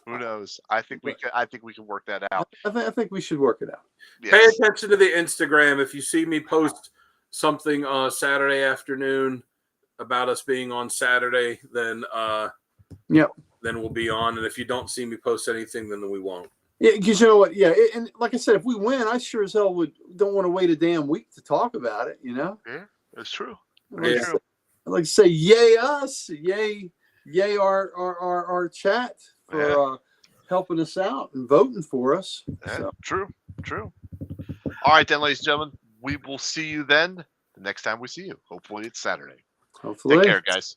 Who knows? I think we can work that out. I think we should work it out. Yes. Pay attention to the Instagram. If you see me post something Saturday afternoon about us being on Saturday, then then we'll be on. And if you don't see me post anything, then we won't. Yeah, because you know what? Yeah, and like I said, if we win, I sure as hell don't want to wait a damn week to talk about it. Yeah, that's true. I'd like to say, yay us, yay our chat for helping us out and voting for us. Yeah, so. True. All right, then, ladies and gentlemen, we will see you then the next time we see you. Hopefully, it's Saturday. Hopefully. Take care, guys.